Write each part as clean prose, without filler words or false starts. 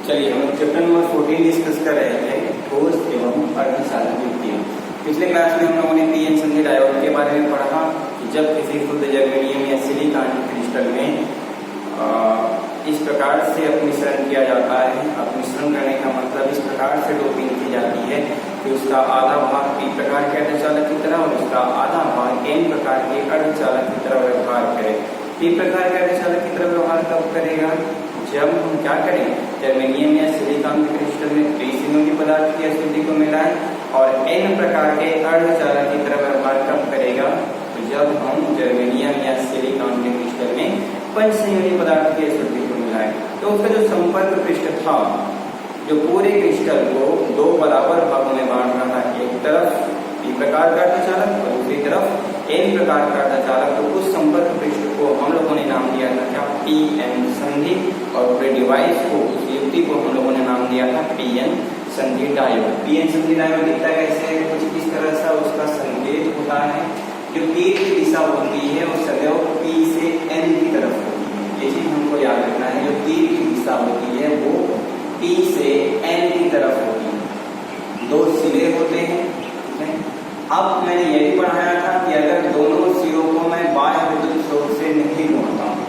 चलिए हम लोग चैप्टर नंबर 14 डिस्कस कर रहे थे, ठोस एवं अर्धचालक युक्तियां। पिछले क्लास में हम लोगों ने पीएन संधि डायोड के बारे में पढ़ा कि जब किसी शुद्ध जर्मेनियम या सिलिकॉन क्रिस्टल में इस प्रकार से अपमिश्रण किया जाता है। अपमिश्रण करने का मतलब इस प्रकार से डोपिंग की जाती है कि उसका आधा भाग पी प्रकार के अर्धचालक की तरह और उसका आधा भाग एन प्रकार के अर्धचालक की तरह व्यवहार करे। पी प्रकार के अर्धचालक की तरह व्यवहार कब करेगा? जब हम क्या करें, जर्मेनियम या सिलिकॉन क्रिस्टल में त्रिसंयोजी पदार्थ की अशुद्धि को मिलाएं। और एन प्रकार के अर्धचालक की तरह व्यवहार कब करेगा? तो जब हम जर्मेनियम या सिलिकॉन के क्रिस्टल में पंचसंयोजी पदार्थ की अशुद्धि को मिलाएं। तो उसका जो संपर्क पृष्ठ था, जो पूरे क्रिस्टल को दो बराबर भागों में बांट रहा था, एक तरफ पी प्रकार का अर्धचालक और दूसरी तरफ एन प्रकार का अर्धचालक, तो उस संपर्क पृष्ठ को हम लोगों ने नाम दिया था क्या? पीएन संधि। और पूरे डिवाइस को, उस युक्ति को हम लोगों ने नाम दिया था पीएन संधि डायोड। पीएन संधि डायोड दिखता कैसे है? कुछ इस तरह से उसका संकेत होता है। जो तीर की दिशा होती है वो सदैव पी से एन की तरफ होती है। ये चीज हमको याद रखना है। जो तीर की दिशा होती है वो पी से एन की तरफ होती है। दो सिरे होते हैं। अब मैंने ये भी पढ़ाया था कि अगर दोनों सिरों को मैं बाह्य विद्युत स्रोत से नहीं जोड़ता हूँ,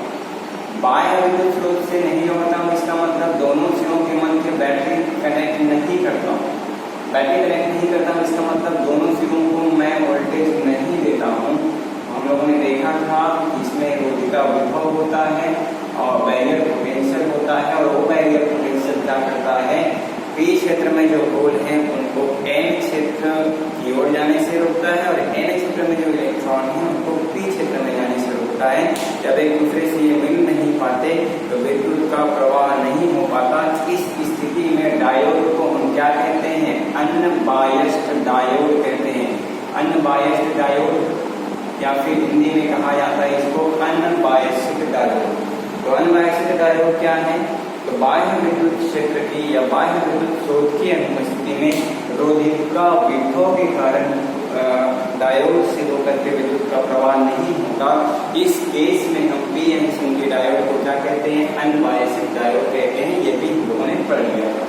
बाह्य विद्युत स्रोत से नहीं जोड़ता हूँ, इसका मतलब दोनों सिरों के मध्य बैटरी कनेक्ट नहीं करता हूँ। बैटरी कनेक्ट नहीं करता हूँ इसका मतलब दोनों सिरों को मैं वोल्टेज नहीं देता हूँ। हम लोगों ने देखा था इसमें रोधिका विभव होता है और बैरियर पोटेंशियल होता है। और वो बैरियर पोटेंशियल क्या करता है? पी क्षेत्र में जो होल हैं उनको एन क्षेत्र की ओर जाने से रोकता है और एन क्षेत्र में जो इलेक्ट्रॉन हैं उनको पी क्षेत्र में जाने से रोकता है। जब एक दूसरे से ये मिल नहीं पाते तो विद्युत का प्रवाह नहीं हो पाता। इस स्थिति में डायोड को हम क्या कहते हैं? अनबायस्ड डायोड कहते हैं। अनबायस्ड डायोड या फिर हिंदी में कहा जाता है इसको अनबायस्ड डायोड। तो अनबायस्ड डायोड क्या है? तो बाह्य विद्युत क्षेत्र की या बाह्य विद्युत स्रोत की अनुपस्थिति में रोधिका विभव के कारण डायोड से होकर के विद्युत का प्रवाह नहीं होता। इस केस में हम पीएन संधि डायोड को क्या कहते हैं? अनबायस्ड डायोड कहते हैं। ये भी हम लोगों ने पढ़ लिया था,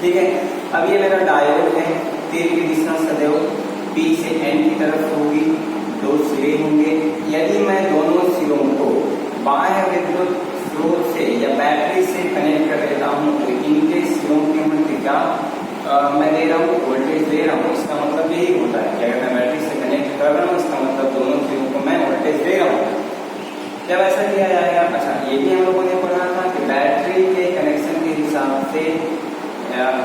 ठीक है। अब ये मेरा डायोड है। तीर की दिशा सदैव पी से एन की तरफ होगी। दो सिरे होंगे। यदि मैं दोनों सिरों को बाह्य विद्युत स्रोत से या बैटरी से कनेक्ट कर देता हूँ तो इनके सिरों के मध्य क्या मैं दे रहा हूँ? वोल्टेज दे रहा हूँ। इसका मतलब यही होता है कि अगर मैं बैटरी से कनेक्ट कर रहा हूँ इसका मतलब दोनों सिरों को मैं वोल्टेज दे रहा हूँ। जब ऐसा किया जाएगा, अच्छा ये भी हम लोगों ने पढ़ा था कि बैटरी के कनेक्शन के हिसाब से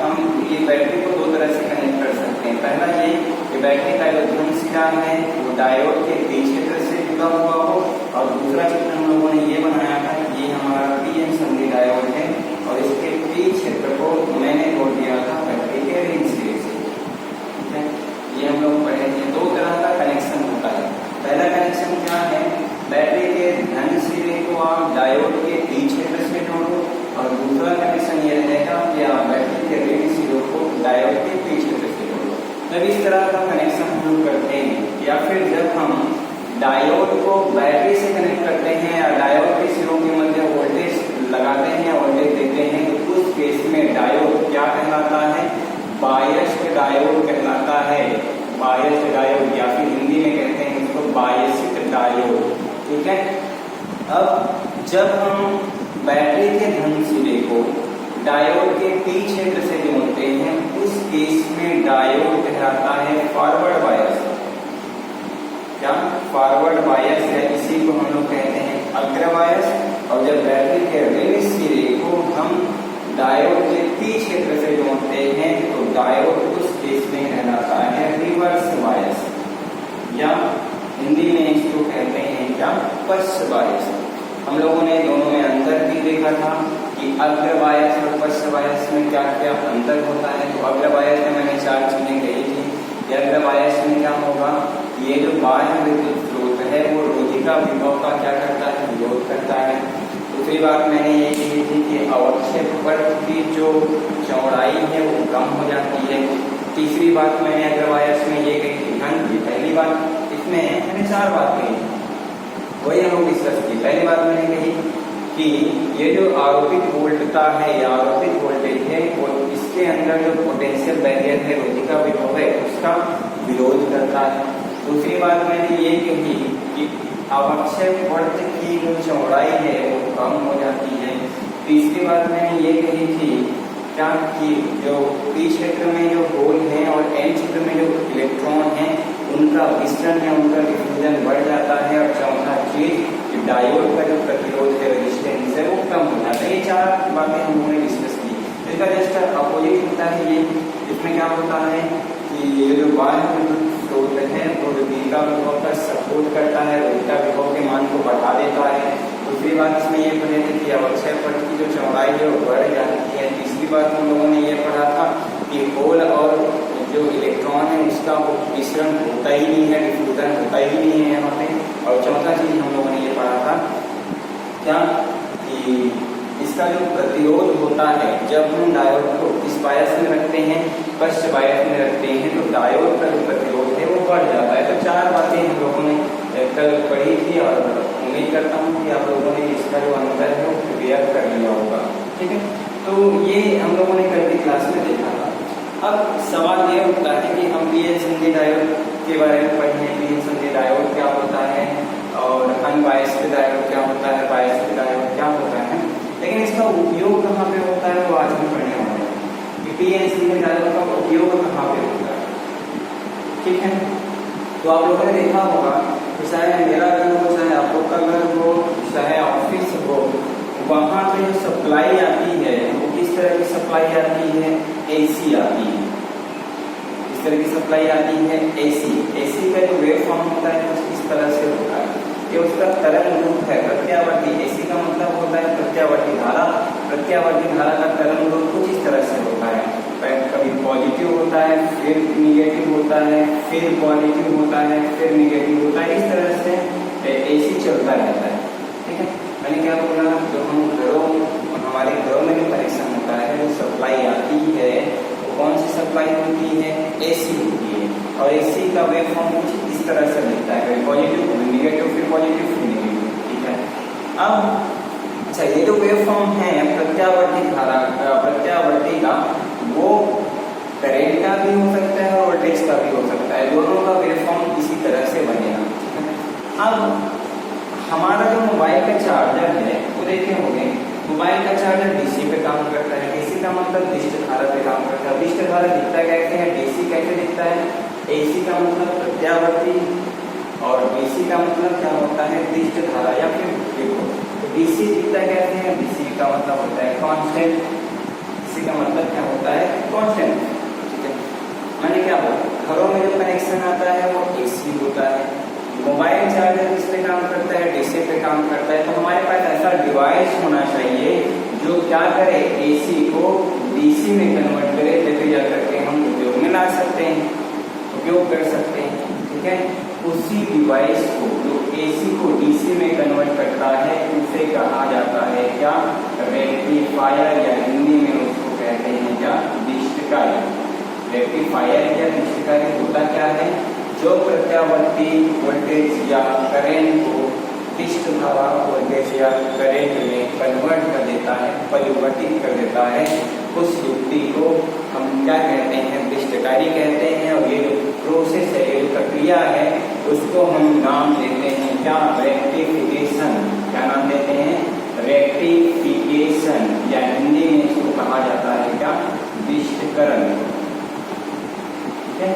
हम ये बैटरी को दो तरह से कनेक्ट कर सकते हैं। पहला ये कि बैटरी का जो धन सिरा है वो डायोड के पी क्षेत्र से जुड़ा हुआ हो, और दूसरा चित्र हम लोगों ने ये बनाया था कि ये हमारा पीएन संधि डायोड है और इसके पी क्षेत्र को मैंने जोड़ दिया था बैटरी के रिंग सिरे से, ठीक है। ये हम लोग पढ़े थे। दो तरह का कनेक्शन होता है। पहला कनेक्शन क्या है? बैटरी के धन सिरे को आप डायोड के पी क्षेत्र से जोड़ो, और दूसरा कनेक्शन ये रहेगा कि आप बैटरी के रिंग सिरों को डायोड के पी क्षेत्र से जोड़ो। जब इस तरह का कनेक्शन हम लोग करते हैं या फिर जब हम डायोड को बैटरी से कनेक्ट करते हैं या डायोड के सिरों के मध्य वोल्टेज लगाते हैं या वोल्टेज देते हैं, तो उस केस में डायोड क्या कहलाता है? बायस्ड डायोड कहलाता है। बायस्ड डायोड या फिर हिंदी में कहते हैं इसको बायस्ड डायोड, ठीक है। अब जब हम बैटरी के धन सिरे को डायोड के पी क्षेत्र से जोड़ते हैं उस केस में डायोड कहलाता है फॉरवर्ड बायस। क्या? फॉरवर्ड बायस है। इसी को हम लोग कहते हैं अग्र बायस। और जब बैटरी के रिंग सिरे को हम डायोड के पी क्षेत्र से जोड़ते हैं तो डायोड उस केस में कहलाता है रिवर्स बायस, या हिंदी में इसको कहते हैं क्या? पश्च बायस। हम लोगों ने दोनों में अंतर भी देखा था कि अग्र बायस और पश्च बायस में क्या क्या अंतर होता है। तो अग्र बायस में मैंने चार चीजें कही थी कि अग्र बायस में क्या होगा? ये जो बाह्य विद्युत स्रोत है वो रोधिका विभव का क्या करता है? विरोध करता है। दूसरी बात मैंने ये कही थी कि अवक्षेप वर्ग की जो चौड़ाई है वो कम हो जाती है। तीसरी बात मैंने अग्र बायस में ये कही थी, घन की पहली बात। इसमें मैंने चार बात कही, वही हम लोग डिस्कस की। पहली बात मैंने कही कि ये जो आरोपित वोल्टता है या आरोपित वोल्टेज है वो इसके अंदर जो पोटेंशियल बैरियर है, रोधिका विभव है, उसका विरोध करता है। दूसरी बात मैंने ये कही कि आवश्यक वर्त की जो चौड़ाई है वो कम हो जाती है। तीसरी बात मैंने ये कही थी क्या कि जो पी क्षेत्र में जो होल है और एन क्षेत्र में जो इलेक्ट्रॉन है उनका विस्तरण या उनका डिफ्यूजन बढ़ जाता है। और चौथा चीज डायोड का जो प्रतिरोध है, रेजिस्टेंस है, वो कम हो जाता है। ये चार बातें हम लोगों ने डिस्कस की। इसका जस्ट अपोजिट होता है ये, इसमें क्या होता है कि ये जो बाह्य विद्युत स्रोत है वो रोधिका विभव का सपोर्ट करता है, रोधिका विभव के मान को बढ़ा देता है। दूसरी बात इसमें ये पढ़े थे कि आवश्यक वर्त की जो चौड़ाई है वो बढ़ जाती है। तीसरी बात हम लोगों ने ये पढ़ा था कि होल और जो इलेक्ट्रॉन है उसका वो विसरण होता ही नहीं है, डिफ्यूजन होता ही नहीं है यहाँ पे। और चौथा चीज हम लोगों ने ये पढ़ा था क्या कि इसका जो प्रतिरोध होता है जब हम डायोड को इस बायस में रखते हैं, पश्च बायस में रखते हैं, तो डायोड का जो प्रतिरोध है वो बढ़ जाता है। तो चार बातें हम लोगों ने कल पढ़ी थी और उम्मीद करता हूँ कि आप लोगों ने इसका जो अंतर है वो क्लियर कर लिया होगा। ठीक है, तो ये हम लोगों ने कल की क्लास में देखा था। अब सवाल ये उठता है कि हम पीएन संधि डायोड के बारे में पढ़े, पीएन संधि डायोड क्या होता है और अनबायस्ड डायोड क्या होता है, बायस्ड डायोड क्या होता है, लेकिन इसका उपयोग कहाँ पे होता है वो आज हम पढ़ने वाले हैं कि पीएन संधि डायोड का उपयोग कहाँ पे होता है। ठीक है, तो आप लोगों ने देखा होगा कि चाहे मेरा घर हो, चाहे आप लोग का घर हो, चाहे ऑफिस हो, वहाँ पे जो सप्लाई आती है वो किस तरह की सप्लाई आती है, एसी आती है। इस तरह की सप्लाई आती है एसी। एसी का जो वेव फॉर्म होता है वो इस तरह से होता है, ये उसका तरंग रूप है प्रत्यावर्ती। एसी का मतलब होता है प्रत्यावर्ती धारा। प्रत्यावर्ती धारा का तरंग रूप कुछ इस तरह से होता है, कभी पॉजिटिव होता है, फिर निगेटिव होता है, फिर पॉजिटिव होता है, फिर निगेटिव होता है। इस तरह से एसी चलता रहता है। ठीक है, मैंने क्या बोला, जो हम घरों, हमारे घरों में जो कनेक्शन होता है, जो सप्लाई आती है वो कौन सी सप्लाई होती है, एसी होती है। और एसी का वेव फॉर्म कुछ इस तरह से मिलता है, कभी पॉजिटिव, कभी निगेटिव, फिर पॉजिटिव, फिर निगेटिव। ठीक है, अब अच्छा ये जो वेव फॉर्म है प्रत्यावर्ती धारा, प्रत्यावर्ती का, वो करेंट का भी हो सकता है और वोल्टेज का भी हो सकता है। दोनों का वेव फॉर्म इसी तरह से बनेगा। अब हमारा जो मोबाइल का चार्जर है वो देखे होंगे, मोबाइल का चार्जर डीसी पे काम करता है। डीसी का मतलब डिस्ट धारा पे काम करता है। डिस्ट धारा दिखता कैसे है, डीसी कैसे दिखता है, एसी का मतलब प्रत्यावर्ती और डीसी का मतलब क्या होता है, डिस्ट धारा या फिर विभव। तो डीसी दिखता कैसे है, डीसी का मतलब होता है कांस्टेंट, डीसी का मतलब क्या होता है, कांस्टेंट। ठीक है, मैंने क्या बोला, घरों में जो कनेक्शन आता है वो एसी होता है। मोबाइल चार्जर किस पे काम करता है, डीसी पे काम करता है। तो हमारे पास ऐसा डिवाइस होना चाहिए जो क्या करे, एसी को डीसी में कन्वर्ट करे, तभी जा करके हम उपयोग में ला सकते हैं, उपयोग कर सकते हैं। ठीक है, उसी डिवाइस को जो एसी को डीसी में कन्वर्ट करता है उसे कहा जाता है क्या, रेक्टिफायर, या हिंदी में उसको कहते हैं क्या, डिस्टकारी। रेक्टिफायर या डिस्टकारी होता क्या है, जो प्रत्यावर्ती वोल्टेज या करंट को डिस्ट धारा वोल्टेज या करंट में कन्वर्ट कर देता है, परिवर्तित कर देता है, उस युक्ति को हम क्या कहते हैं, डिस्टकारी कहते हैं। और ये जो प्रोसेस है, ये जो प्रक्रिया है, उसको हम नाम देते हैं क्या, रेक्टिफिकेशन। क्या नाम देते हैं, रेक्टिफिकेशन, या हिंदी में इसको कहा जाता है क्या, डिस्टकरण। ठीक है,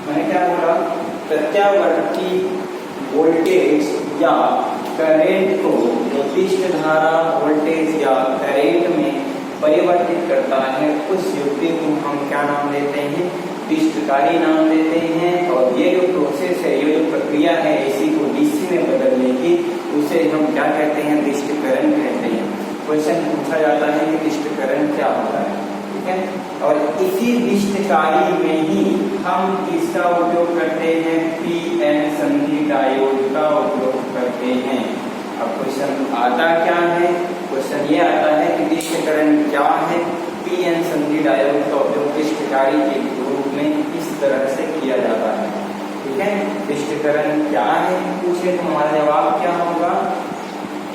मैंने क्या बोला, प्रत्यावर्ती वोल्टेज या करंट को जो डिस्ट धारा वोल्टेज या करंट में परिवर्तित करता है, उस युक्ति को हम क्या नाम देते हैं, डिस्टकारी नाम देते हैं। और ये जो प्रोसेस है, ये जो प्रक्रिया है एसी को डीसी में बदलने की, उसे हम क्या कहते हैं, डिस्टकरण कहते हैं। क्वेश्चन पूछा जाता है कि डिस्टकरण क्या होता है। ठीक है, और इसी डिस्टकारी में ही हम इसका उपयोग करते हैं, पीएन संधि डायोड का उपयोग करते हैं। अब क्वेश्चन आता क्या है, क्वेश्चन ये आता है कि डिस्टकरण क्या है। पीएन संधि डायोड का उपयोग डिस्टकारी के रूप में इस तरह से किया जाता है। ठीक है, डिस्टकरण क्या है पूछे तो हमारा जवाब क्या होगा,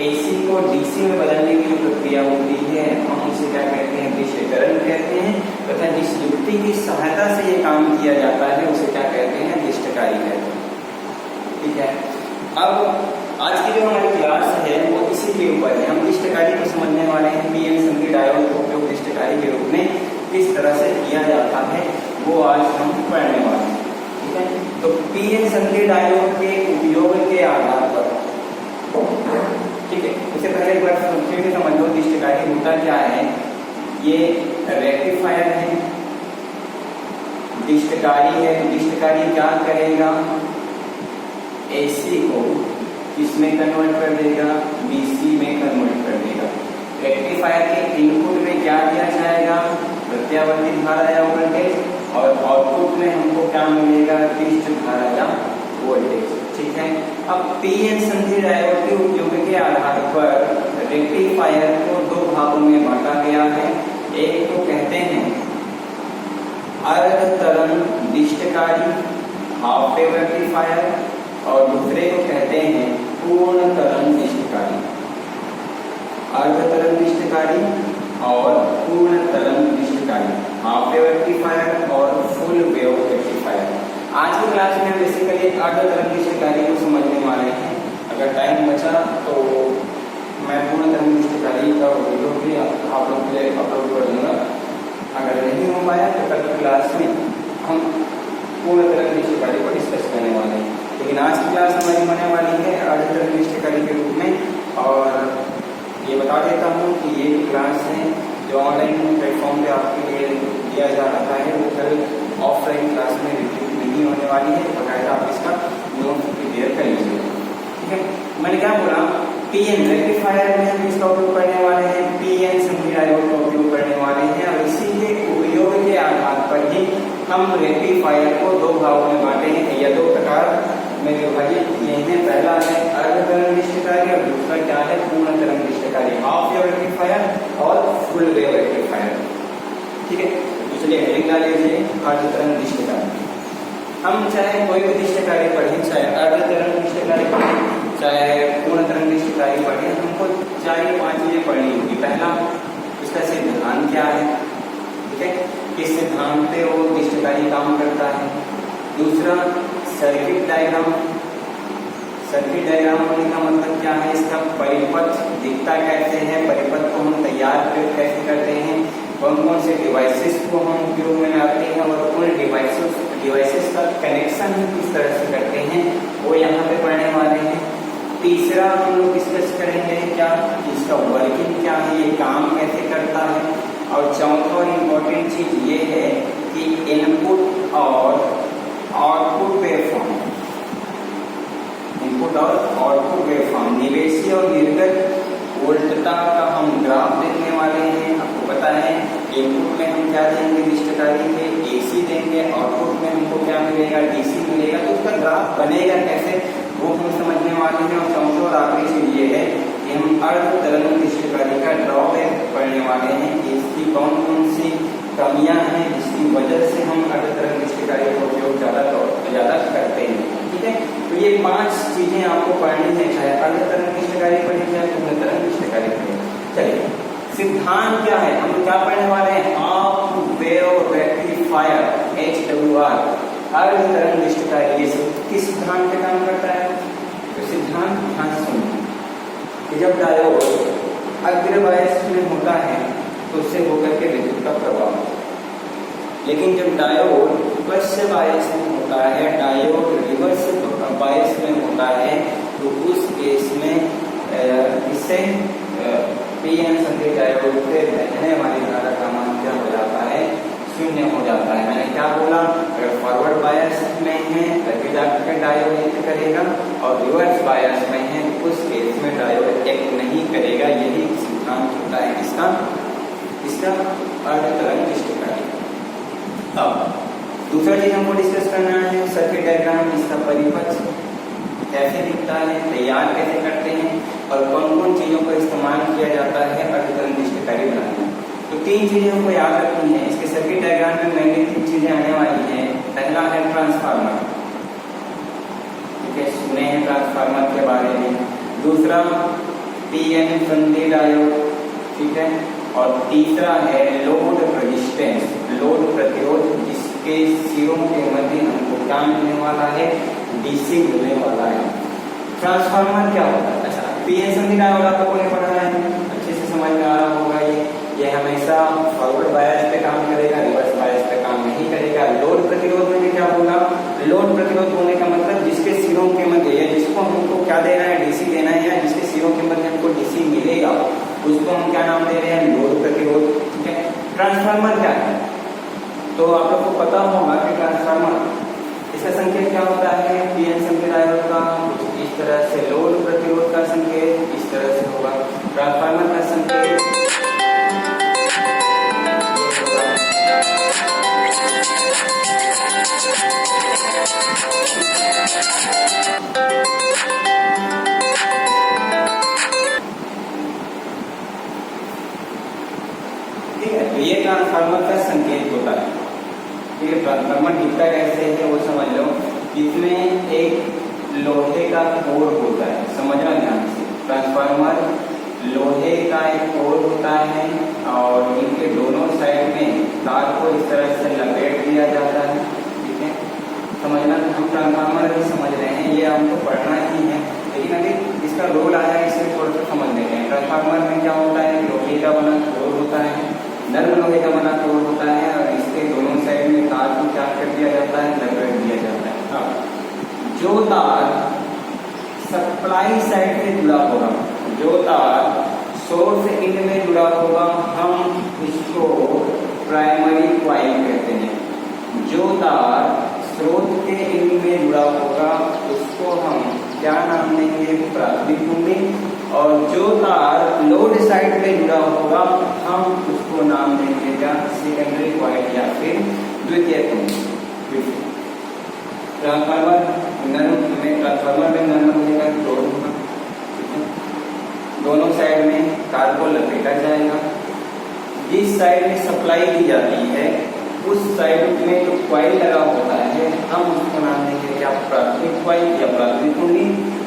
एसी को डीसी में बदलने की जो प्रक्रिया होती है हम उसे क्या कहते हैं, डिष्टकरण कहते हैं, तथा जिस युक्ति की सहायता से ये काम किया जाता है उसे क्या कहते हैं, डिष्टकारी कहते हैं। ठीक है, अब आज की जो हमारी क्लास है वो इसी के ऊपर है। हम डिष्टकारी को समझने वाले हैं, पीएन संधि डायोड का उपयोग डिष्टकारी के रूप में किस तरह से किया जाता है वो आज हम पढ़ने वाले हैं। ठीक है, तो पीएन संधि डायोड के उपयोग के आधार पर, ठीक है, उससे पहले एक बार फिर से समझ लो डिष्टकारी होता क्या है। ये रेक्टिफायर है, डिष्टकारी है। डिष्टकारी क्या करेगा, एसी को किसमें कन्वर्ट कर देगा, डीसी में कन्वर्ट कर देगा। रेक्टिफायर के इनपुट में क्या दिया जाएगा, प्रत्यावर्ती धारा या वोल्टेज, और आउटपुट में हमको क्या मिलेगा, डिष्ट धारा या वोल्टेज। ठीक है, अब पीएन संधि डायोड के उपयोग के आधार पर रेक्टिफायर को दो भागों में बांटा गया है। एक को कहते हैं अर्ध तरंग डिष्टकारी, हाफ वेव रेक्टिफायर, और दूसरे को कहते हैं पूर्ण तरंग डिष्टकारी। अर्ध तरंग डिष्टकारी और पूर्ण तरंग डिष्टकारी, हाफ वेव रेक्टिफायर और फुल वेव रेक्टिफायर। आज की क्लास में बेसिकली अर्ध तरंग डिष्टकारी को समझने वाले हैं। अगर टाइम बचा तो मैं पूर्ण तरंग डिष्टकारी का वीडियो भी आप लोग के लिए अपलोड कर दूंगा। अगर नहीं हो पाया तो कल की क्लास में हम पूर्ण तरंग डिष्टकारी को डिस्कस करने वाले हैं। लेकिन आज की क्लास हमारी होने वाली है अर्ध तरंग डिष्टकारी के रूप में। और ये बता देता हूँ कि ये क्लास है जो ऑनलाइन प्लेटफॉर्म पे आपके लिए दिया जा रहा है, वो कल ऑफलाइन क्लास में नहीं होने वाली है। बकायदा आप इसका नोट प्रिपेयर कर लीजिए। ठीक है, मैंने क्या बोला, पीएन रेक्टिफायर में हम इसका उपयोग करने वाले हैं, पीएन संधि डायोड का उपयोग करने वाले हैं, और इसी के उपयोग के आधार पर ही हम रेक्टिफायर को दो भागों में बांटे हैं या दो प्रकार में विभाजित किए हैं। पहला है अर्ध तरंग डिष्टकारी और दूसरा क्या है, पूर्ण तरंग डिष्टकारी, हाफ वेव रेक्टिफायर और फुल वेव रेक्टिफायर। ठीक है, तो चलिए हेडिंग डाल लीजिए अर्ध तरंग डिष्टकारी। हम चाहे कोई भी डिष्टकारी पढ़ें, चाहे अर्ध तरंग डिष्टकारी पढ़ें, चाहे पूर्ण तरंग डिष्टकारी पढ़ें, हमको 4-5 चीजें पढ़नी होगी। पहला, इसका सिद्धांत क्या है, ठीक है, किस सिद्धांत पे वो डिष्टकारी काम करता है। दूसरा, सर्किट डायग्राम। सर्किट डायग्राम होने का मतलब क्या है, इसका परिपथ दिखता कैसे है, परिपथ को हम तैयार कैसे करते हैं, कौन कौन से डिवाइसेस को हम उपयोग में लाते हैं और उन डिवाइसेस का कनेक्शन किस तरह से करते हैं, वो यहाँ पे पढ़ने वाले हैं। तीसरा हम लोग डिस्कस करेंगे क्या, इसका वर्किंग क्या है, ये काम कैसे करता है। और चौथा और इम्पोर्टेंट चीज ये है कि इनपुट और आउटपुट वेवफॉर्म, इनपुट और आउटपुट वेवफॉर्म, निवेशी और निर्गत वोल्टता का हम ग्राफ देखने वाले हैं। आपको पता है इनपुट में हम क्या देंगे, डिष्टकारी के एसी देंगे, आउटपुट में हमको क्या मिलेगा, डीसी मिलेगा। तो उसका ग्राफ बनेगा कैसे वो हम समझने वाले हैं। और चौथा और आखिरी चीज ये है कि हम अर्ध तरंग डिष्टकारी का ड्रॉबैक पढ़ने वाले हैं कि इसकी कौन कौन सी कमियां हैं जिसकी वजह से हम अर्ध तरंग डिष्टकारी का उपयोग ज्यादा करते हैं। ठीक है, तो ये 5 चीजें आपको पढ़नी है, चाहे अर्ध तरंग डिष्टकारी पढ़े चाहे पूर्ण तरंग डिष्टकारी पढ़े। चलिए, सिद्धांत क्या है, हम क्या पढ़ने वाले हैं, हाफ वेव रेक्टिफायर, HWR, अर्ध तरंग डिष्टकारी। ये किस सिद्धांत पे काम करता है, तो सिद्धांत ध्यान से सुनिए कि जब डायोड अग्र बायस में होता है तो उससे होकर के विद्युत का प्रवाह, लेकिन जब डायोड पश्च बायस में होता है, डायोड रिवर्स बायस में होता है, तो उस केस में इससे पीएन संधि डायोड से बहने वाली धारा का मान क्या हो जाता है, 0 हो जाता है। मैंने क्या बोला, अगर फॉरवर्ड बायस में है तभी जाकर डायोड एक्ट करेगा, और रिवर्स बायस में है उस केस में डायोड एक्ट नहीं करेगा। यही सिद्धांत होता है इसका अर्ध तरंग डिष्टकारी। अब दूसरा चीज हमको डिस्कस करना है सर्किट डायग्राम, इसका परिपथ कैसे दिखता है, तैयार कैसे करते हैं, और कौन कौन चीजों का इस्तेमाल किया जाता है अर्ध तरंग डिष्टकारी बनाने में। तो 3 चीजें हमको याद रखनी है। इसके सर्किट डायग्राम में मेनली 3 चीजें आने वाली हैं। पहला है ट्रांसफार्मर, ठीक है, सुने हैं ट्रांसफार्मर के बारे में। दूसरा पीएन संधि डायोड, ठीक है। और तीसरा है लोड रेजिस्टेंस, लोड प्रतिरोध, जिसके सिरों के मध्य हमको क्या मिलने वाला है, डीसी मिलने वाला है। ट्रांसफार्मर क्या होता है? अच्छा, पीएन संधि डायोड आप लोगों ने पढ़ा है, अच्छे से समझ में आ रहा होगा। ये हमेशा फॉरवर्ड बायस पे काम करेगा, रिवर्स बायस पे काम नहीं करेगा। लोड प्रतिरोध में भी क्या होगा, लोड प्रतिरोध होने का मतलब जिसके सिरों के मध्य या जिसको हमको क्या देना है, डीसी देना है, या जिसके सिरों के मध्य हमको डीसी मिलेगा उसको हम क्या नाम दे रहे हैं, लोड प्रतिरोध, ठीक है। ट्रांसफार्मर क्या है? तो आप लोग को पता होगा कि ट्रांसफार्मर, इसका संकेत क्या होता है, पीएन संधि डायोड का इस तरह से, लोड प्रतिरोध का संकेत इस तरह से होगा, ट्रांसफार्मर का संकेत ये ट्रांसफार्मर का संकेत होता है, ठीक है। ट्रांसफार्मर दिखता कैसे है वो समझ लो। इसमें एक लोहे का कोर होता है, समझना ध्यान से। ट्रांसफार्मर लोहे का एक कोर होता है और इनके दोनों साइड में तार को इस तरह से लपेट दिया जाता है, ठीक है। समझना, हम ट्रांसफार्मर भी समझ रहे हैं, ये हमको पढ़ना ही है, लेकिन अभी इसका रोल आया है, इसे थोड़ा सा समझ लेते हैं। ट्रांसफार्मर में क्या होता है, लोहे का बना कोर होता है, नर्म लोहे का बना कोर होता है, और इसके दोनों साइड में तार को क्या कर दिया जाता है, लपेट दिया जाता है। अब जो तार सप्लाई साइड से जुड़ा होगा, जो तार सोर्स एंड में जुड़ा होगा, हम इसको प्राइमरी कॉइल कहते हैं। जो तार स्रोत के एंड में जुड़ा होगा उसको हम क्या नाम देंगे, प्राथमिक कुंडली। और जो तार लोड साइड पे जुड़ा होगा हम उसको नाम देंगे क्या, सेकेंडरी कॉइल या फिर द्वितीय कुंडली। ट्रांसफार्मर में नर्म लोहे का कोर होगा, दोनों साइड में तार को लपेटा जाएगा। जिस साइड में सप्लाई दी जाती है उस साइड में जो कॉइल लगा होता है हम उसको नाम देंगे क्या, प्राथमिक कॉइल या प्राथमिक कुंडली।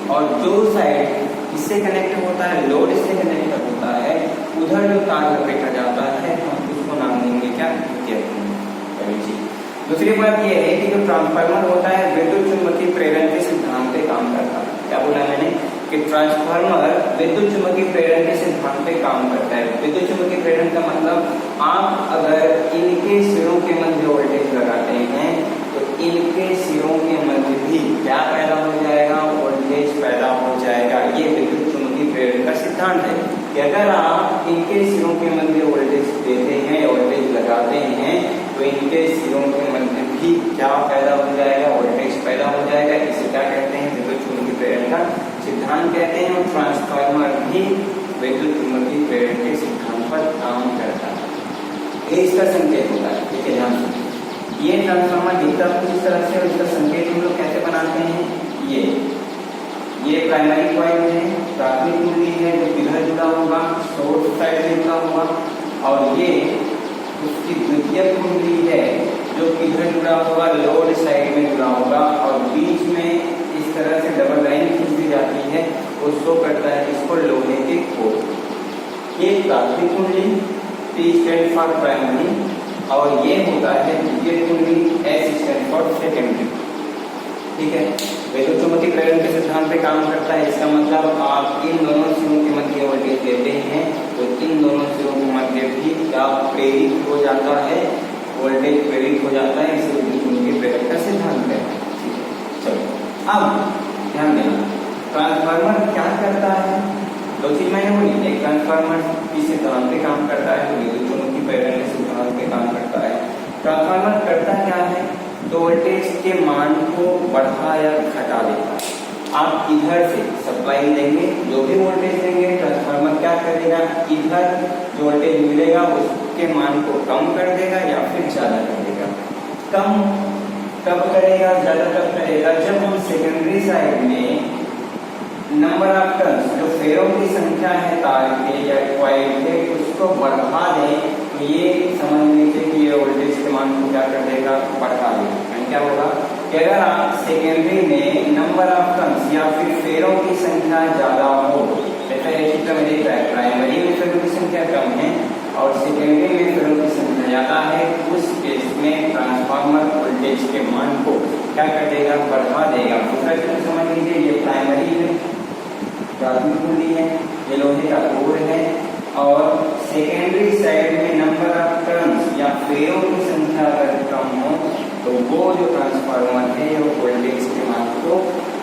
और जो साइड इससे कनेक्ट होता है, लोड से कनेक्ट होता है, उधर जो तार लपेटा जाता है हम उसको नाम देंगे क्या, द्वितीय कुंडली। दूसरी बात यह है कि जो ट्रांसफार्मर होता है विद्युत चुम्बकीय प्रेरण के सिद्धांत पे काम करता है। क्या बोला मैंने कि ट्रांसफार्मर विद्युत चुम्बकीय प्रेरण के सिद्धांत पे काम करता है। विद्युत चुम्बकीय प्रेरण का मतलब आप अगर इनके सिरों के मध्य वोल्टेज लगाते हैं तो इनके सिरों के मध्य भी क्या पैदा हो जाएगा, वोल्टेज पैदा हो जाएगा। ये विद्युत चुम्बकीय प्रेरण का सिद्धांत है कि अगर आप इनके सिरों के मध्य वोल्टेज देते हैं, वोल्टेज लगाते हैं, तो इनके सिरों के मध्य भी क्या पैदा हो जाएगा, वोल्टेज पैदा हो जाएगा। इसे क्या कहते हैं, विद्युत चुम्बकीय प्रेरण का सिद्धांत कहते हैं। और ट्रांसफार्मर भी विद्युत चुम्बकीय प्रेरण के सिद्धांत पर काम करता है, ये इसका संकेत होता है, ठीक है। ध्यान से ये ट्रांसफार्मर दिखता कुछ इस तरह से, और इसका संकेत हम लोग कैसे बनाते हैं, ये प्राइमरी कॉइल है, प्राथमिक कुंडली है जो इधर जुड़ा होगा, सोर्स साइड में जुड़ा होगा, और ये उसकी द्वितीय कुंडली है जो किधर जुड़ा होगा, लोड साइड में जुड़ा होगा, और बीच में इस तरह से डबल लाइन खींच दी जाती है, वो शो करता है इसको लोहे के कोर। ये प्राथमिक कुंडली, P स्टैंड फॉर प्राइमरी, और ये होता है द्वितीय कुंडली, S स्टैंड फॉर सेकेंडरी, ठीक है। विद्युत चुम्बकीय प्रेरण के सिद्धांत पे काम करता है। इसका मतलब आप इन दोनों सिरों के मध्य वोल्टेज देते हैं तो इन दोनों सिरों के मध्य भी क्या प्रेरित हो जाता है, वोल्टेज प्रेरित हो जाता है। इसे विद्युत चुम्बकीय प्रेरण का सिद्धांत है, ठीक है। चलो अब ध्यान देना, ट्रांसफार्मर क्या करता है, दो चीज मैंने बोली, एक ट्रांसफार्मर किस सिद्धांत पे काम करता है, तो विद्युत चुम्बकीय प्रेरण के सिद्धांत पे काम करता है। ट्रांसफार्मर करता क्या है, तो वोल्टेज के मान को बढ़ा या घटा देता है। आप इधर से सप्लाई देंगे, जो भी वोल्टेज देंगे ट्रांसफार्मर क्या करेगा, इधर जो वोल्टेज मिलेगा उसके मान को कम कर देगा या फिर ज्यादा कर देगा। कम कब करेगा, ज्यादा कब करेगा, जब हम सेकेंडरी साइड में नंबर ऑफ टर्न्स, जो फेरों की संख्या है तार के या कॉइल के, उसको बढ़ा दें तो ये समझ लीजिए कि ये वोल्टेज के मान को क्या कर देगा, बढ़ा देगा। क्या होगा कि अगर आप सेकेंडरी में नंबर ऑफ टर्न्स या फिर फेरों की संख्या ज्यादा हो, चित्र में देख रहा है प्राइमरी में फेरों की संख्या कम है और सेकेंडरी में फेरों की संख्या ज्यादा है, उस केस में ट्रांसफार्मर वोल्टेज के मान को क्या कर देगा, बढ़ा देगा। दूसरा चित्र समझ लीजिए, ये प्राइमरी है, प्राथमिक कुंडली है, ये लोहे का कोर है और सेकेंडरी साइड में नंबर ऑफ टर्न्स या फेरों की संख्या अगर कम हो तो वो जो ट्रांसफार्मर है वो वोल्टेज के मान को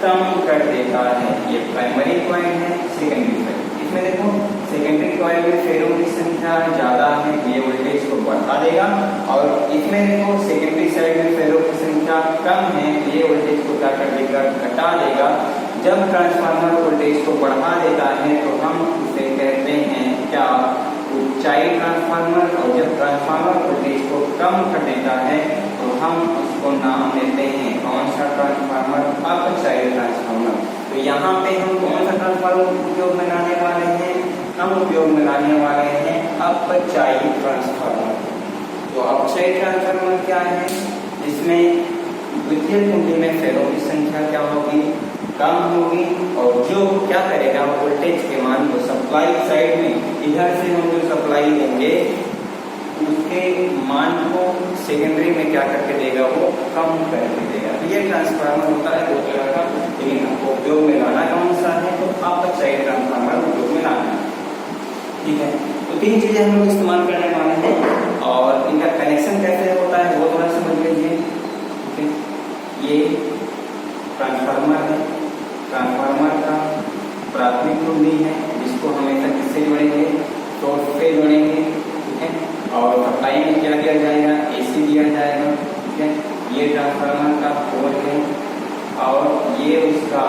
कम कर देता है। ये प्राइमरी कॉइल है, सेकेंडरी कॉइल। इसमें देखो सेकेंडरी कॉइल में फेरों की संख्या ज्यादा है, ये वोल्टेज को बढ़ा देगा और इसमें देखो सेकेंडरी साइड में फेरों की संख्या कम है, ये वोल्टेज को क्या कर देगा, घटा देगा। जब ट्रांसफार्मर वोल्टेज को बढ़ा देता है तो हम उसे कहते हैं क्या, ऊंचाई ट्रांसफार्मर। और जब ट्रांसफार्मर वोल्टेज को कम कर देता है तो हम उसको नाम देते हैं कौन सा ट्रांसफार्मर, अपचाई ट्रांसफार्मर। तो यहाँ पे हम कौन सा ट्रांसफार्मर उपयोग में लाने वाले हैं, हम उपयोग में लाने वाले हैं अपचाई ट्रांसफार्मर। तो अपचाई ट्रांसफार्मर क्या है, इसमें विद्युत कुंडली में फेरों की संख्या क्या होगी, कम होगी और जो क्या करेगा, वोल्टेज के मान को सप्लाई साइड में इधर से हम जो सप्लाई देंगे उसके मान को सेकेंडरी में क्या करके देगा, वो कम करके देगा। तो ये ट्रांसफार्मर होता है दो तरह का, लेकिन आपको उपयोग में लाना कौन सा है, तो अपचाई ट्रांसफार्मर उपयोग में लाना है। ठीक है, तो तीन चीजें हम लोग इस्तेमाल करने वाले हैं और इनका कनेक्शन कैसे होता है वो थोड़ा समझ लीजिए। ठीक है, ये ट्रांसफार्मर है, ट्रांसफार्मर का प्राथमिक कुंडली है जिसको हमेशा किससे जोड़ेंगे, सोर्स से जोड़ेंगे। ठीक है, और सप्लाई में क्या दिया जाएगा, एसी दिया जाएगा। ठीक है, ये ट्रांसफार्मर का कोर है और ये उसका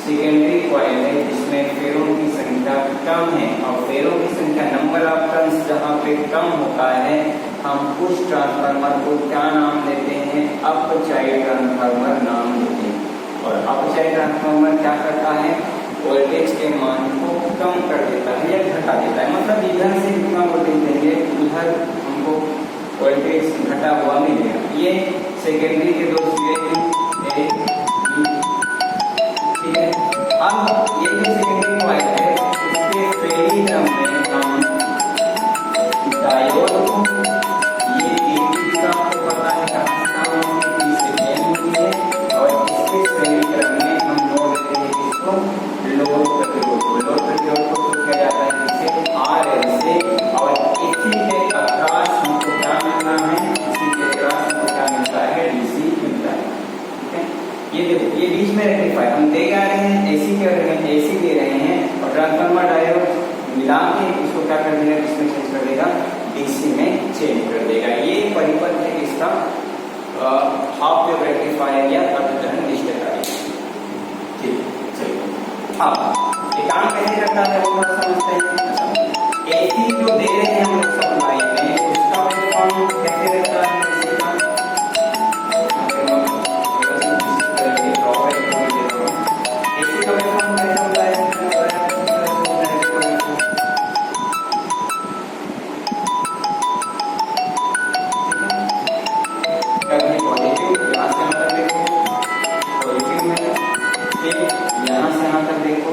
सेकेंडरी कॉइल है जिसमें फेरों की संख्या कम है और फेरों की संख्या नंबर ऑफ टर्न्स जहाँ पे कम होता है हम उस ट्रांसफार्मर को क्या नाम देते हैं, अपचाई ट्रांसफार्मर नाम देते हैं। और अपचाई ट्रांसफार्मर क्या करता है, वोल्टेज के मान को कम कर देता है या घटा देता है। मतलब इधर से जितना वोल्टेज देंगे उधर हमको वोल्टेज घटा हुआ मिलेगा। ये सेकेंडरी के दो सिरे हैं, ए, बी। ठीक है, अब ये जो सेकेंडरी कॉइल है इसके पहली क्रम में हम डायोड को, ये का आपको पता है कहाँ है और इसके पहली क्रम में हम लोड देते हैं इसको लोड प्रतिरोध को। लोड प्रतिरोध को क्या जाता है जिसे RL से, और इसी के अक्रॉस हमको क्या मिलना है, इसी के अक्रॉस हमको क्या मिलता है, DC मिलता है। ठीक है, ये देखो ये बीच में रेक्टिफायर हम दे जा रहे हैं, AC कर रहे हैं, AC दे रहे हैं और ट्रांसफार्मर डायोड मिला के इसको क्या कर देगा, इसमें चेंज कर देगा, DC में चेंज कर देगा। ये परिपथ है इसका हाफ वेव रेक्टिफायर या अर्धदहन डिस्टरकारी। ठीक है, चलिए अब ये काम कैसे करता है वो थोड़ा समझते हैं। एसी जो दे रहे हैं हम लोग सप्लाई में उसका वेवफॉर्म कैसे रहता है, एसी का वेवफॉर्म कैसा होता है, कभी पॉजिटिव यहाँ से यहाँ तक देखो, पॉजिटिव में यहाँ से यहाँ तक देखो,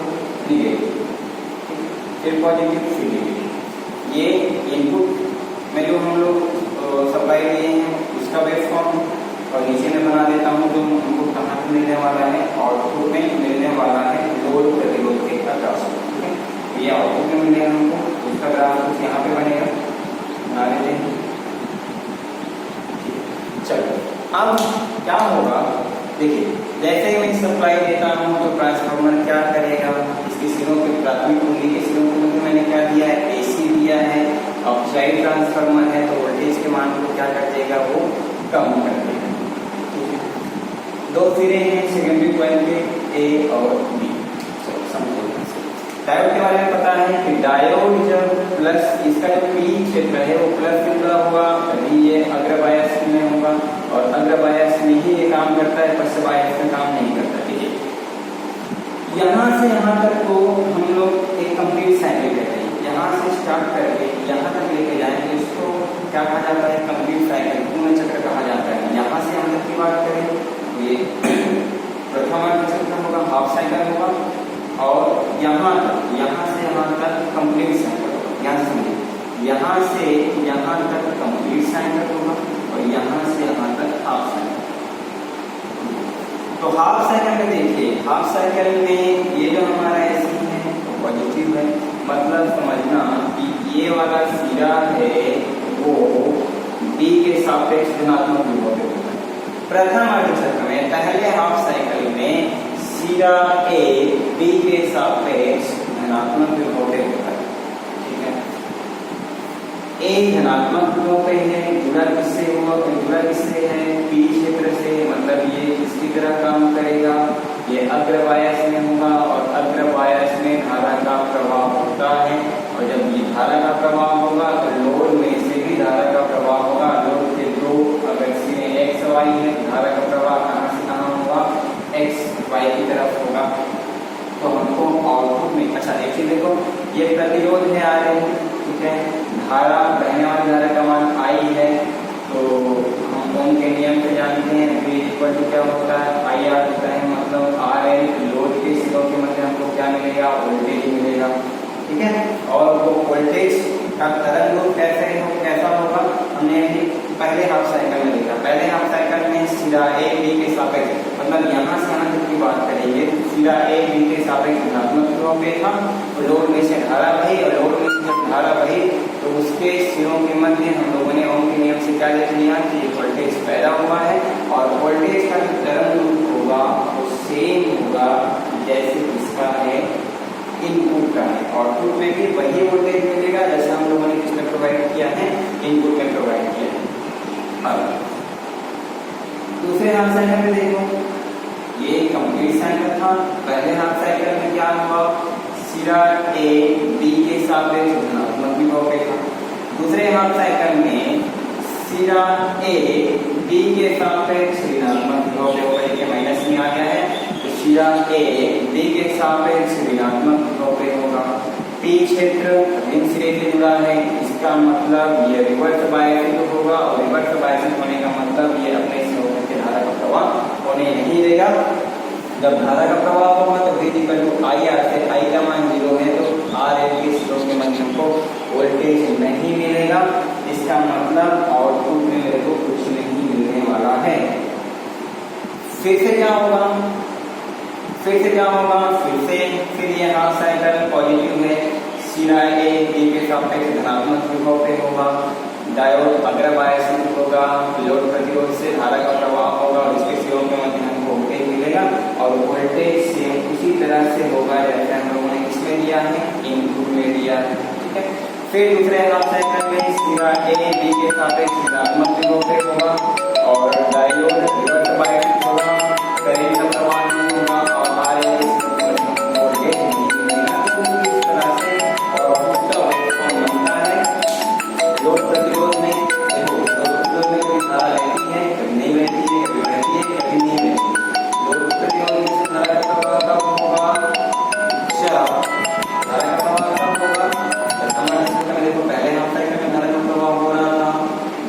निगेटिव, फिर पॉजिटिव फिर निगेटिव। ये इनपुट में जो हम लोग सप्लाई दिए हैं उसका वेवफॉर्म और नीचे में बना देता हूँ जो हमको कहाँ पे मिलने वाला है, आउटपुट में मिलने वाला है लोड प्रतिरोध के अक्रॉस। ठीक है, ये आउटपुट में मिलेगा हमको, उसका ग्राफ कुछ यहाँ पे बनेगा, बना लेते हैं। चलो अब क्या होगा, देखिए जैसे ही मैं सप्लाई देता हूँ तो ट्रांसफार्मर क्या करेगा, इसके सिरों के प्राथमिक कुंडली के सिरों को मैंने क्या दिया है, AC दिया है। अपचाई ट्रांसफार्मर है तो वोल्टेज के मान को क्या कर देगा, वो कम कर देगा। ठीक है, दो सिरे हैं सेकेंडरी कॉइल के, A और B। समझो डायोड के बारे में पता है कि डायोड जब प्लस, इसका जो P क्षेत्र है वो प्लस से जुड़ा होगा तभी ये अग्रबायस में होगा और अग्रबायस में ही ये काम करता है, पश्च बायस में काम नहीं करता। ठीक है, यहाँ से यहाँ तक को हम लोग एक कंप्लीट साइकिल कहते हैं। यहाँ से स्टार्ट करके यहाँ तक लेके जाएंगे इसको क्या कहा जाता है, कंप्लीट साइकिल, पूर्ण चक्र कहा जाता है। यहाँ से यहाँ तक की बात करें तो ये प्रथम चक्र होगा, हाफ साइकिल होगा। और यहाँ से यहाँ तक कंप्लीट साइकिल, यहाँ से यहाँ तक कंप्लीट साइकिल होगा और यहाँ से यहाँ तक हाफ साइकिल। तो हाफ साइकिल में देखिए, हाफ साइकिल में ये जो हमारा ऐसी है पॉजिटिव है, मतलब समझना कि ये वाला सिरा है वो बी के सापेक्ष धनात्मक विभव होता है। प्रथम अर्ध चक्र में पहले हाफ साइकिल में सिरा ए बी के सापेक्ष धनात्मक विभव होता है, ठीक है। ए धनात्मक विभव पे है, जुड़ा किससे है, पी क्षेत्र से, मतलब ये इसकी तरह काम करेगा। ये अग्रवायस में होगा और अग्रवायस में धारा का प्रवाह होता है, और जब ये धारा का प्रवाह होगा तो लोड में से भी धारा का प्रवाह होगा। लोड के दो अगर सिरे एक्स वाई है, धारा का प्रवाह कहाँ से कहाँ होगा, एक्स वाई की तरफ होगा। तो हमको आउटपुट में, अच्छा देखिए, देखो ये प्रतिरोध है आ रही, ठीक है, धारा बहने वाली धारा का मान आई है, तो हम ओम के नियम से जानते हैं V इक्वल टू क्या होता है, आई आर होता है, मतलब आर एल लोड के सिरों के मध्य हमको क्या मिलेगा, वोल्टेज मिलेगा, ठीक है। और वो वोल्टेज का तरंग रूप कैसा होगा, हमने पहले हाफ साइकिल में देखा। पहले हाफ साइकिल में सिरा ए बी के सापेक्ष, मतलब यहाँ से यहाँ तक की बात करेंगे, सिरा ए बी के सापेक्ष धनात्मक विभव पे था, लोड में से धारा बही, और लोड में से जब धारा बही तो उसके सिरों के मध्य हम लोगों ने ओम के नियम से क्या देख लिया कि वोल्टेज पैदा हुआ है, और वोल्टेज का जो तरंग रूप होगा वो सेम होगा जैसे इसका है इनपुट का है। आउटपुट में भी वही वोल्टेज मिलेगा जैसे हम लोगों ने किसमें प्रोवाइड किया है, इनपुट में प्रोवाइड किया है। दूसरे हाफ साइकिल में देखो, ये कंप्लीट साइकिल था। पहले हाफ साइकिल में क्या हुआ, सिरा ए बी के सापेक्ष धनात्मक विभव पे था। दूसरे हाफ साइकिल में सिरा ए बी के सापेक्ष ऋणात्मक विभव पे होगा, ये माइनस में आ गया है, तो सिरा ए बी के सापेक्ष ऋणात्मक विभव पे होगा। पी क्षेत्र ऋण सिरे से जुड़ा है, इसका मतलब ये रिवर्स बायसिंग होगा, और रिवर्स बायसिंग होने का मतलब ये अपने सिरों के धारा का प्रवाह होने नहीं देगा। जब धारा का प्रवाह होगा तो V equal to I R से, आई का मान 0 है तो आर एल के सिरों के मध्य को वोल्टेज नहीं मिलेगा। इसका मतलब आउटपुट में मेरे को कुछ नहीं मिलने वाला है। फिर से क्या होगा, फिर ये हाफ साइकिल पॉजिटिव है, सिरा ए बी के सापेक्ष धनात्मक विभव पे होगा, डायोड अग्रवायसिंग होगा, लोड प्रतिरोध से धारा का प्रवाह होगा, और इसके सिरों के मध्य हमको वोल्टेज मिलेगा, और वोल्टेज सेम उसी तरह से होगा जैसे हम लोगों ने किसमें दिया है, इनपुट में दिया है, ठीक है। फिर दूसरे हाफ साइकिल में सिरा ए बी के सापेक्ष धनात्मक विभव पे होगा, और डायोड रिवर्स बायसिंग होगा, करंट का प्रवाह नहीं होगा, और हमारे वोल्टेज नहीं मिलेगा। तो इस तरह से आउटपुट का बनता है। लोड प्रतिरोध में देखो, लोड में कोई धारा रहती है, कभी नहीं रहती है, कभी रहती है, कभी नहीं रहती है। लोड प्रतिरोध में से धारा का प्रवाह कब होगा, धारा का प्रवाह कब होगा, हमारे सिस्टम में देखो पहले हाफ साइकिल में धारा का प्रवाह हो रहा था,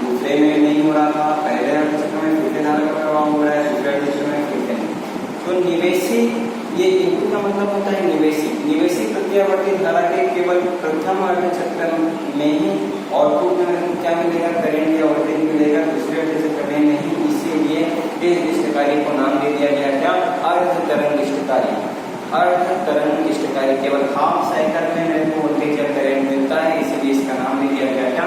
दूसरे में नहीं हो रहा था, पहले हाफ साइकिल में फिर से धारा का प्रवाह हो रहा है, दूसरे हाफ में फिर से। तो निवेशी, ये इनपुट का मतलब होता है निवेशी प्रत्यावर्ती धारा के केवल प्रथम अर्ध चक्र में ही आउटपुट में क्या मिलेगा, करंट या वोल्टेज मिलेगा, दूसरे अर्ध चक्र में नहीं। इसीलिए इस इष्टकारी को नाम दे दिया गया क्या, अर्ध तरंग इष्टकारी। अर्ध तरंग इष्टकारी केवल हाफ साइकिल में मेरे को वोल्टेज या करंट मिलता है, इसीलिए इसका नाम दे दिया गया क्या,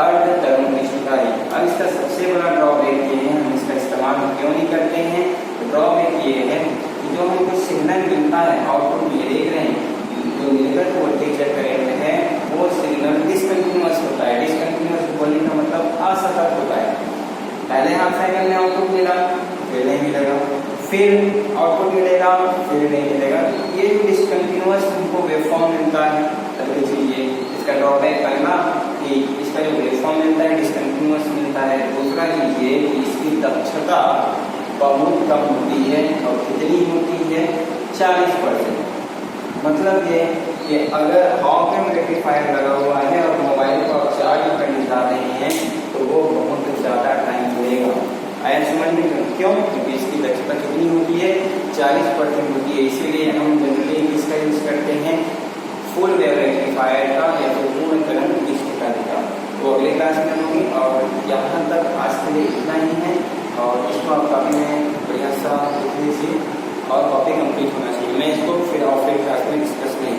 अर्ध तरंग इष्टकारी। अब इसका सबसे बड़ा ड्रॉबैक ये है, हम इसका इस्तेमाल क्यों नहीं करते हैं, ड्रॉबैक ये है कि जो हमको सिग्नल मिलता है आउटपुट में देख रहे हैं, जो निर्गत वोल्टेज या करंट है वो सिग्नल डिसकंटिन्यूअस होता है। डिसकंटिन्यूअस बोलने का मतलब असतत होता है। पहले हाफ साइकिल में आउटपुट मिला, फिर नहीं मिलेगा, फिर आउटपुट मिलेगा, फिर नहीं मिलेगा। ये डिसकंटिन्यूअस हमको वेवफॉर्म मिलता है। पहली चीज ये, इसका ड्रॉबैक करना कि इसका जो वेवफॉर्म मिलता है डिसकंटिन्यूअस मिलता है। दूसरा चीज ये कि इसकी दक्षता बहुत कम होती है, और कितनी होती है, 40%। मतलब ये कि अगर ऑप एम्प रेक्टिफायर लगा हुआ है और मोबाइल को आप चार्ज करने जा रहे हैं तो वो बहुत ज़्यादा टाइम लेगा। आया समझ में, क्यों, क्योंकि इसकी दक्षता कितनी होती है, 40% होती है। इसीलिए हम जनरली इसका यूज इतना ही है और इसको आप कॉपी में बढ़िया सा लिख लीजिए और कॉपी कंप्लीट होना चाहिए। मैं इसको फिर ऑफलाइन क्लास में डिस्कस नहीं